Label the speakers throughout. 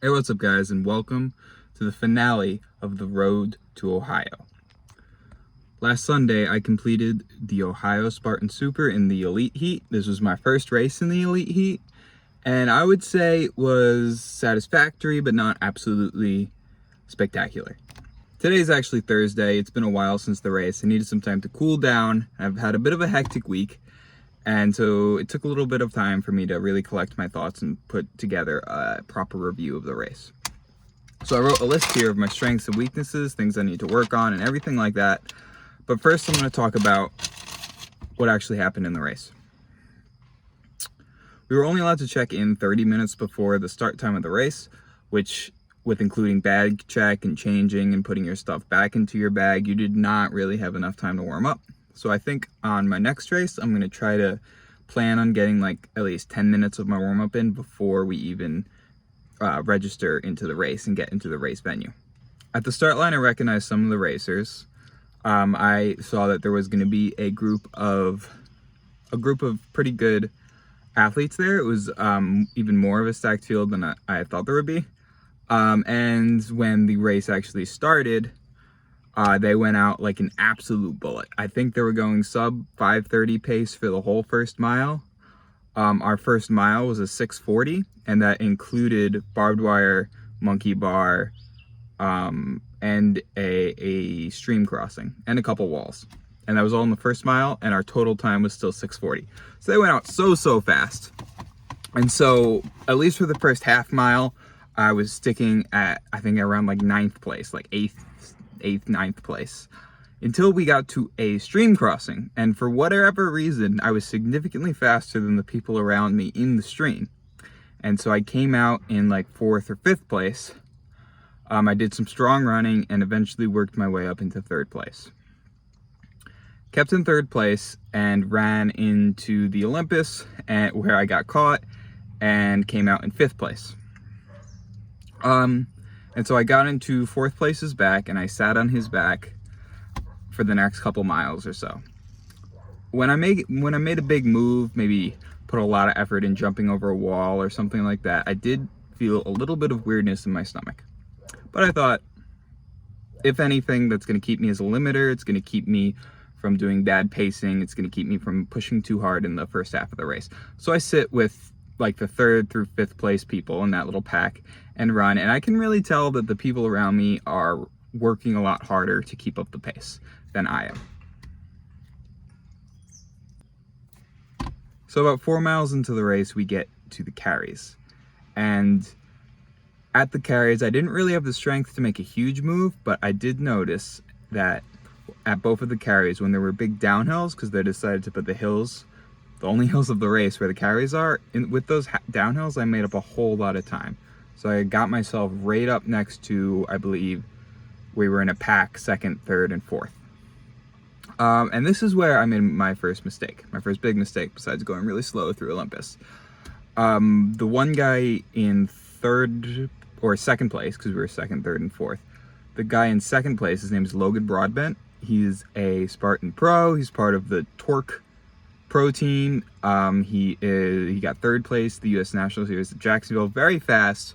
Speaker 1: Hey, what's up, guys, and welcome to the finale of the Road to Ohio. Last Sunday, I completed the Ohio Spartan Super in the Elite Heat. This was my first race in the Elite Heat, and I would say it was satisfactory, but not absolutely spectacular. Today's actually Thursday. It's been a while since the race. I needed some time to cool down. I've had a bit of a hectic week, and so it took a little bit of time for me to really collect my thoughts and put together a proper review of the race. So I wrote a list here of my strengths and weaknesses, things I need to work on, and everything like that. But first, I'm going to talk about what actually happened in the race. We were only allowed to check in 30 minutes before the start time of the race, which, with including bag check and changing and putting your stuff back into your bag, you did not really have enough time to warm up. So I think on my next race, I'm going to try to plan on getting like at least 10 minutes of my warm up in before we even register into the race and get into the race venue. At the start line, I recognized some of the racers. I saw that there was going to be a group of pretty good athletes there. It was even more of a stacked field than I thought there would be. And when the race actually started, they went out like an absolute bullet. I think they were going sub 5:30 pace for the whole first mile. Our first mile was a 6:40, and that included barbed wire, monkey bar, and a stream crossing, and a couple walls. And that was all in the first mile, and our total time was still 6:40. So they went out so fast. And so, at least for the first half mile, I was sticking at, I think, around like 9th place, like 9th place, until we got to a stream crossing. And for whatever reason, I was significantly faster than the people around me in the stream. And so I came out in like 4th or 5th place. I did some strong running and eventually worked my way up into 3rd place. Kept in 3rd place and ran into the Olympus, where I got caught and came out in 5th place. And so I got into 4th place's back and I sat on his back for the next couple miles or so. When I made a big move, maybe put a lot of effort in jumping over a wall or something like that, I did feel a little bit of weirdness in my stomach. But I thought, if anything, that's going to keep me as a limiter. It's going to keep me from doing bad pacing. It's going to keep me from pushing too hard in the first half of the race. So I sit with like the 3rd through 5th place people in that little pack and run. And I can really tell that the people around me are working a lot harder to keep up the pace than I am. So about 4 miles into the race, we get to the carries. And at the carries, I didn't really have the strength to make a huge move, but I did notice that at both of the carries, when there were big downhills, because they decided to put the only hills of the race where the carries are, with those downhills, I made up a whole lot of time. So I got myself right up next to, I believe, we were in a pack 2nd, 3rd, and 4th. And this is where I made my first mistake, my first big mistake, besides going really slow through Olympus. The one guy in 3rd or 2nd place, because we were 2nd, 3rd, and 4th, the guy in 2nd place, his name is Logan Broadbent. He's a Spartan Pro. He's part of the Torque Pro team. He got 3rd place, the U.S. National Series at Jacksonville. Very fast,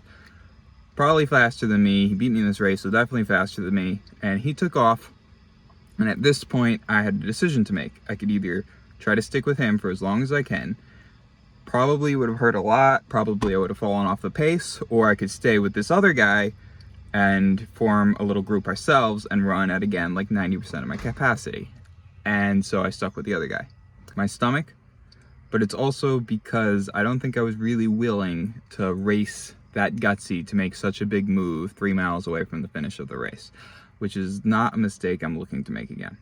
Speaker 1: probably faster than me. He beat me in this race, so definitely faster than me. And he took off. And at this point, I had a decision to make. I could either try to stick with him for as long as I can. Probably would have hurt a lot. Probably I would have fallen off the pace. Or I could stay with this other guy and form a little group ourselves and run at, again, like 90% of my capacity. And so I stuck with the other guy. My stomach, but it's also because I don't think I was really willing to race that gutsy to make such a big move 3 miles away from the finish of the race, which is not a mistake I'm looking to make again.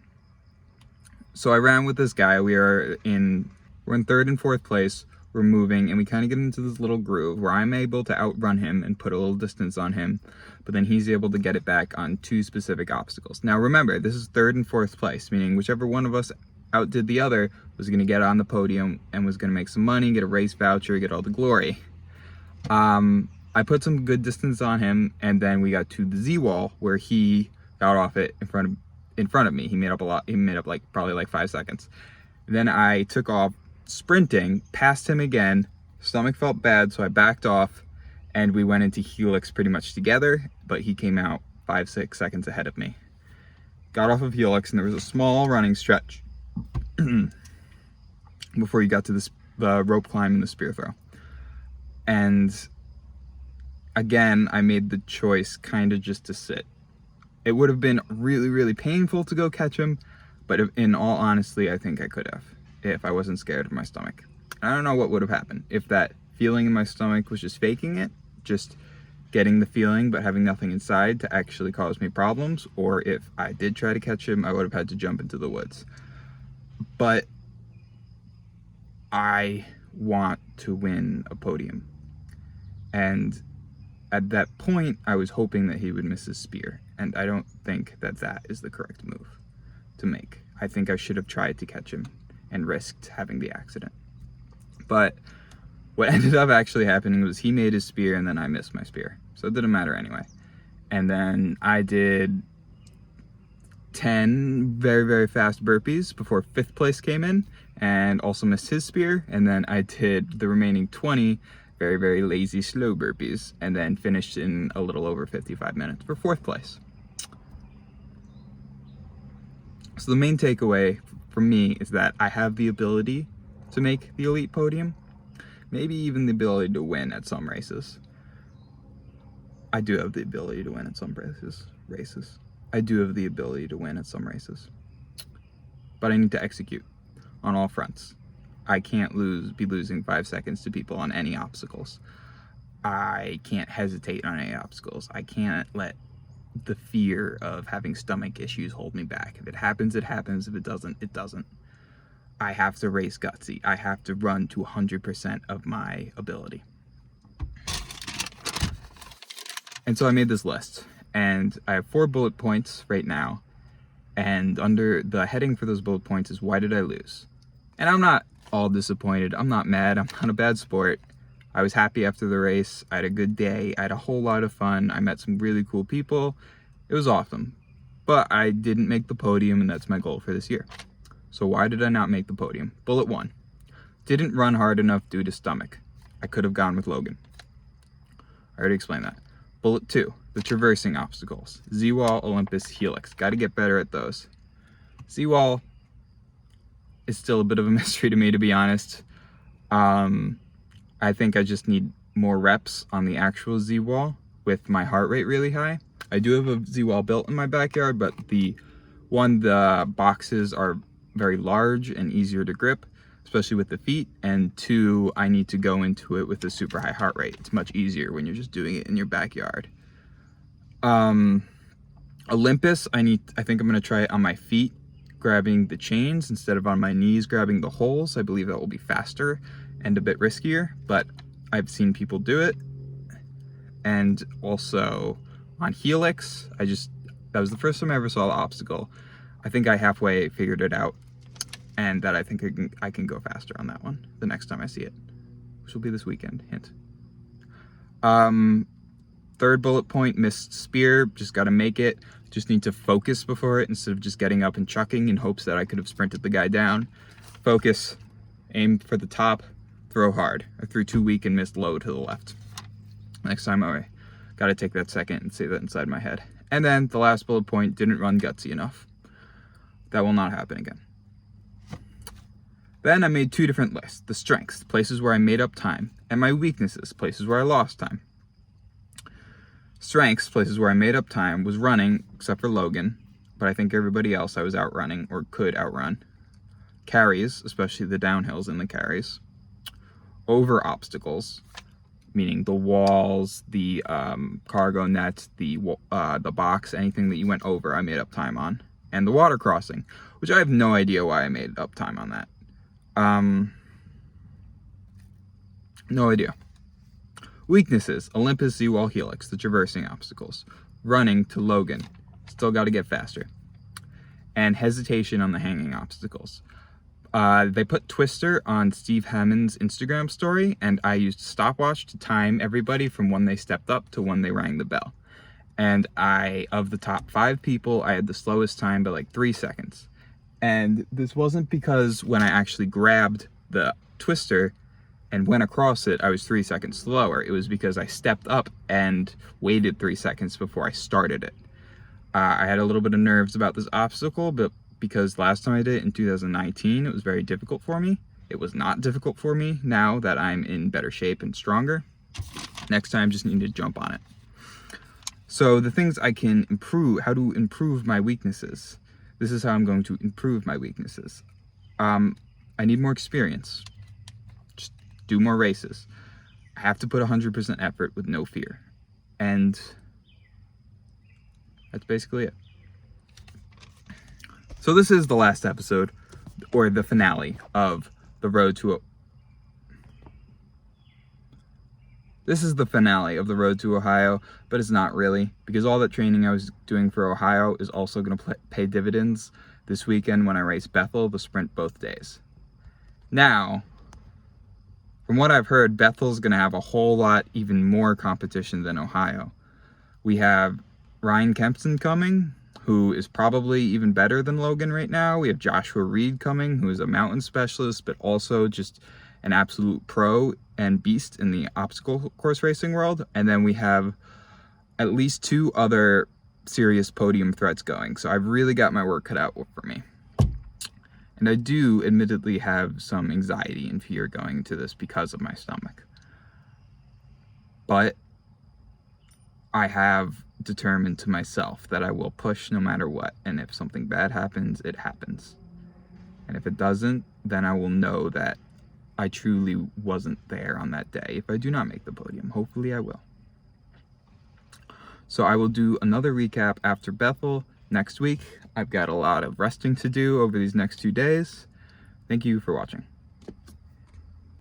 Speaker 1: So I ran with this guy. We're in 3rd and 4th place. We're moving, and we kind of get into this little groove where I'm able to outrun him and put a little distance on him, but then he's able to get it back on 2 specific obstacles. Now remember, this is 3rd and 4th place, meaning whichever one of us outdid the other was going to get on the podium and was going to make some money, get a race voucher, get all the glory. I put some good distance on him, and then we got to the Z wall where he got off it in front of me. He made up a lot. He made up like probably like 5 seconds. Then I took off sprinting, passed him again. Stomach felt bad, so I backed off and we went into Helix pretty much together, but he came out 5-6 seconds ahead of me. Got off of Helix, and there was a small running stretch before you got to the rope climb and the spear throw. And again, I made the choice kind of just to sit. It would have been really, really painful to go catch him, but in all honesty, I think I could have, if I wasn't scared of my stomach. I don't know what would have happened if that feeling in my stomach was just faking it, just getting the feeling but having nothing inside to actually cause me problems, or if I did try to catch him, I would have had to jump into the woods. But I want to win a podium. And at that point, I was hoping that he would miss his spear. And I don't think that that is the correct move to make. I think I should have tried to catch him and risked having the accident. But what ended up actually happening was he made his spear and then I missed my spear. So it didn't matter anyway. And then I did 10 very, very fast burpees before 5th place came in and also missed his spear. And then I did the remaining 20 very, very lazy, slow burpees and then finished in a little over 55 minutes for 4th place. So the main takeaway for me is that I have the ability to make the elite podium, maybe even the ability to win at some races. I do have the ability to win at some races. I do have the ability to win at some races. But I need to execute on all fronts. I can't be losing 5 seconds to people on any obstacles. I can't hesitate on any obstacles. I can't let the fear of having stomach issues hold me back. If it happens, it happens. If it doesn't, it doesn't. I have to race gutsy. I have to run to 100% of my ability. And so I made this list, and I have 4 bullet points right now, and under the heading for those bullet points is why did I lose? And I'm not all disappointed. I'm not mad. I'm not a bad sport. I was happy after the race. I had a good day. I had a whole lot of fun. I met some really cool people. It was awesome. But I didn't make the podium, and that's my goal for this year. So why did I not make the podium? Bullet 1. Didn't run hard enough due to stomach. I could have gone with Logan. I already explained that. Bullet 2. The traversing obstacles. Z-Wall, Olympus, Helix. Got to get better at those. Z-Wall is still a bit of a mystery to me, to be honest. I think I just need more reps on the actual Z-Wall with my heart rate really high. I do have a Z-Wall built in my backyard, but the boxes are very large and easier to grip, especially with the feet. And 2, I need to go into it with a super high heart rate. It's much easier when you're just doing it in your backyard. Olympus, I think I'm gonna try it on my feet, grabbing the chains instead of on my knees, grabbing the holes. I believe that will be faster and a bit riskier, but I've seen people do it. And also on Helix, that was the first time I ever saw the obstacle. I think I halfway figured it out, and that I think I can go faster on that one the next time I see it, which will be this weekend, hint. 3rd bullet point, missed spear, just gotta make it. Just need to focus before it instead of just getting up and chucking in hopes that I could have sprinted the guy down. Focus, aim for the top, throw hard. I threw too weak and missed low to the left. Next time I gotta take that second and say that inside my head. And then the last bullet point, didn't run gutsy enough. That will not happen again. Then I made 2 different lists. The strengths, places where I made up time, and my weaknesses, places where I lost time. Strengths, places where I made up time, was running, except for Logan, but I think everybody else I was outrunning or could outrun. Carries, especially the downhills and the carries. Over obstacles, meaning the walls, the cargo net, the box, anything that you went over, I made up time on. And the water crossing, which I have no idea why I made up time on that. No idea. Weaknesses, Olympus, Z-Wall, Helix, the traversing obstacles. Running to Logan, still got to get faster. And hesitation on the hanging obstacles. They put Twister on Steve Hammond's Instagram story, and I used a stopwatch to time everybody from when they stepped up to when they rang the bell. And of the top 5 people, I had the slowest time by like 3 seconds. And this wasn't because when I actually grabbed the Twister, and went across it, I was 3 seconds slower. It was because I stepped up and waited 3 seconds before I started it. I had a little bit of nerves about this obstacle, but because last time I did it in 2019, it was very difficult for me. It was not difficult for me now that I'm in better shape and stronger. Next time, just need to jump on it. So the things I can improve, how to improve my weaknesses. This is how I'm going to improve my weaknesses. I need more experience. Just do more races. I have to put 100% effort with no fear. And that's basically it. So this is the last episode, or the finale of the road to This is the finale of the road to Ohio, but it's not really, because all that training I was doing for Ohio is also going to pay dividends this weekend when I race Bethel, the sprint both days. Now, from what I've heard, Bethel's going to have a whole lot even more competition than Ohio. We have Ryan Kempson coming, who is probably even better than Logan right now. We have Joshua Reed coming, who is a mountain specialist, but also just an absolute pro and beast in the obstacle course racing world. And then we have at least 2 other serious podium threats going. So I've really got my work cut out for me. And I do admittedly have some anxiety and fear going into this because of my stomach. But I have determined to myself that I will push no matter what. And if something bad happens, it happens. And if it doesn't, then I will know that I truly wasn't there on that day. If I do not make the podium, hopefully I will. So I will do another recap after Bethel next week. I've got a lot of resting to do over these next 2 days. Thank you for watching.